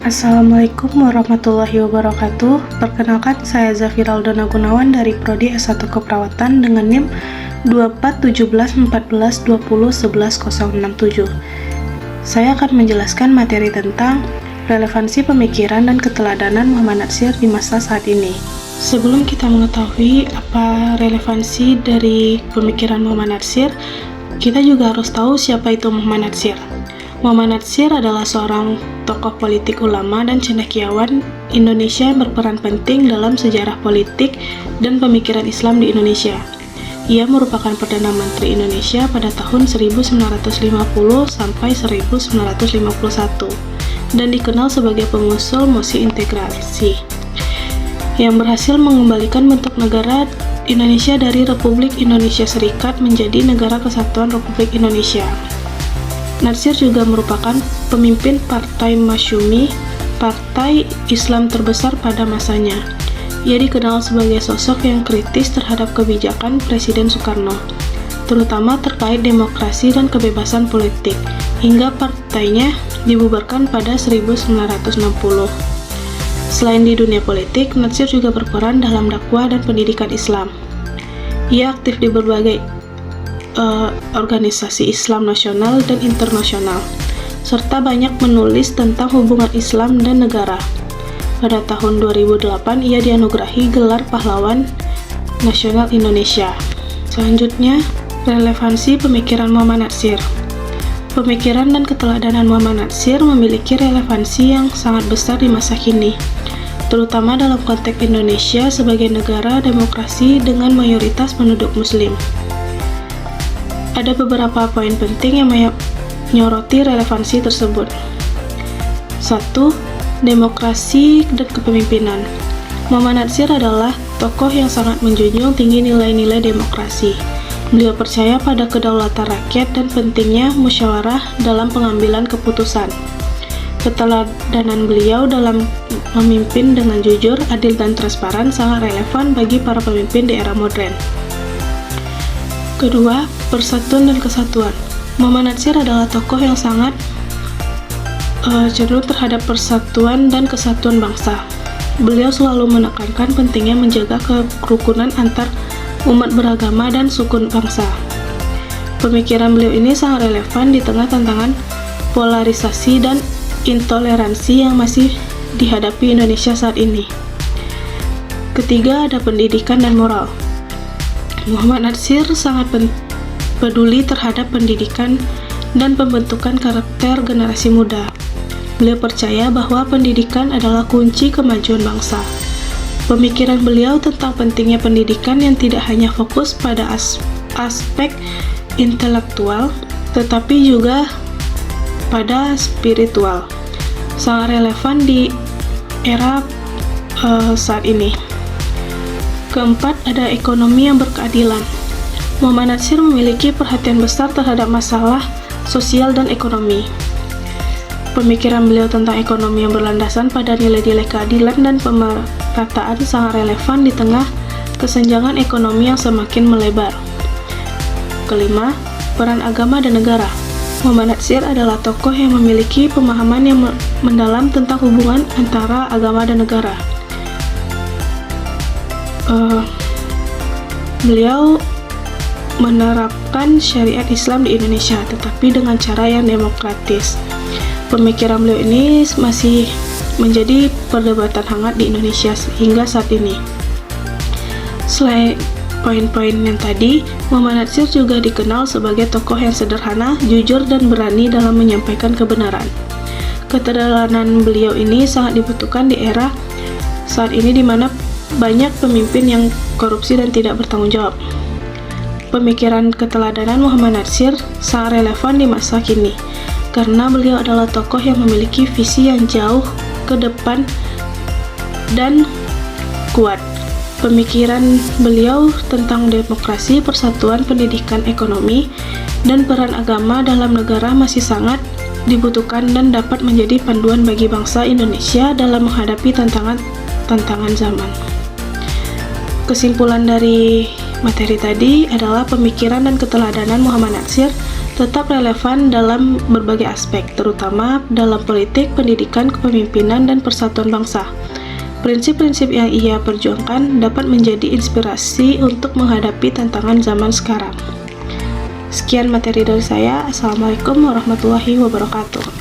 Assalamualaikum warahmatullahi wabarakatuh. Perkenalkan, saya Zafira Aldona Gunawan dari Prodi S1 Keperawatan dengan NIM 24171420111067. Saya akan menjelaskan materi tentang relevansi pemikiran dan keteladanan Muhammad Natsir di masa saat ini. Sebelum kita mengetahui apa relevansi dari pemikiran Muhammad Natsir, kita juga harus tahu siapa itu Muhammad Natsir. Muhammad Natsir adalah seorang tokoh politik ulama dan cendekiawan Indonesia yang berperan penting dalam sejarah politik dan pemikiran Islam di Indonesia. Ia merupakan Perdana Menteri Indonesia pada tahun 1950 sampai 1951 dan dikenal sebagai pengusul mosi integrasi yang berhasil mengembalikan bentuk negara Indonesia dari Republik Indonesia Serikat menjadi Negara Kesatuan Republik Indonesia. Natsir juga merupakan pemimpin Partai Masyumi, partai Islam terbesar pada masanya. Ia dikenal sebagai sosok yang kritis terhadap kebijakan Presiden Soekarno, terutama terkait demokrasi dan kebebasan politik, hingga partainya dibubarkan pada 1960. Selain di dunia politik, Natsir juga berperan dalam dakwah dan pendidikan Islam. Ia aktif di berbagai organisasi Islam nasional dan internasional, serta banyak menulis tentang hubungan Islam dan negara. Pada tahun 2008, ia dianugerahi gelar Pahlawan Nasional Indonesia. Selanjutnya, relevansi pemikiran Muhammad Natsir. Pemikiran dan keteladanan Muhammad Natsir memiliki relevansi yang sangat besar di masa kini, terutama dalam konteks Indonesia sebagai negara demokrasi dengan mayoritas penduduk Muslim. Ada beberapa poin penting yang menyoroti relevansi tersebut. 1. Demokrasi dan kepemimpinan. Muhammad Natsir adalah tokoh yang sangat menjunjung tinggi nilai-nilai demokrasi. Beliau percaya pada kedaulatan rakyat dan pentingnya musyawarah dalam pengambilan keputusan. Keteladanan beliau dalam memimpin dengan jujur, adil, dan transparan sangat relevan bagi para pemimpin di era modern. Kedua, persatuan dan kesatuan. Muhammad Natsir adalah tokoh yang sangat cenderung terhadap persatuan dan kesatuan bangsa. Beliau selalu menekankan pentingnya menjaga kerukunan antar umat beragama dan suku bangsa. Pemikiran beliau ini sangat relevan di tengah tantangan polarisasi dan intoleransi yang masih dihadapi Indonesia saat ini. Ketiga, ada pendidikan dan moral. Muhammad Natsir sangat peduli terhadap pendidikan dan pembentukan karakter generasi muda. Beliau percaya bahwa pendidikan adalah kunci kemajuan bangsa. Pemikiran beliau tentang pentingnya pendidikan yang tidak hanya fokus pada aspek intelektual, tetapi juga pada spiritual, sangat relevan di era saat ini. Keempat, ada ekonomi yang berkeadilan. Muhammad Natsir memiliki perhatian besar terhadap masalah sosial dan ekonomi. Pemikiran beliau tentang ekonomi yang berlandasan pada nilai-nilai keadilan dan pemerataan sangat relevan di tengah kesenjangan ekonomi yang semakin melebar. Kelima, peran agama dan negara. Muhammad Natsir adalah tokoh yang memiliki pemahaman yang mendalam tentang hubungan antara agama dan negara. Beliau menerapkan syariat Islam di Indonesia, tetapi dengan cara yang demokratis. Pemikiran beliau ini masih menjadi perdebatan hangat di Indonesia hingga saat ini. Selain poin-poin yang tadi, Muhammad Natsir juga dikenal sebagai tokoh yang sederhana, jujur, dan berani dalam menyampaikan kebenaran. Keteladanan beliau ini sangat dibutuhkan di era saat ini di mana banyak pemimpin yang korupsi dan tidak bertanggung jawab. Pemikiran keteladanan Muhammad Natsir sangat relevan di masa kini, karena beliau adalah tokoh yang memiliki visi yang jauh ke depan dan kuat. Pemikiran beliau tentang demokrasi, persatuan, pendidikan, ekonomi, dan peran agama dalam negara masih sangat dibutuhkan dan dapat menjadi panduan bagi bangsa Indonesia dalam menghadapi tantangan zaman. Kesimpulan dari materi tadi adalah pemikiran dan keteladanan Muhammad Natsir tetap relevan dalam berbagai aspek, terutama dalam politik, pendidikan, kepemimpinan, dan persatuan bangsa. Prinsip-prinsip yang ia perjuangkan dapat menjadi inspirasi untuk menghadapi tantangan zaman sekarang. Sekian materi dari saya. Assalamualaikum warahmatullahi wabarakatuh.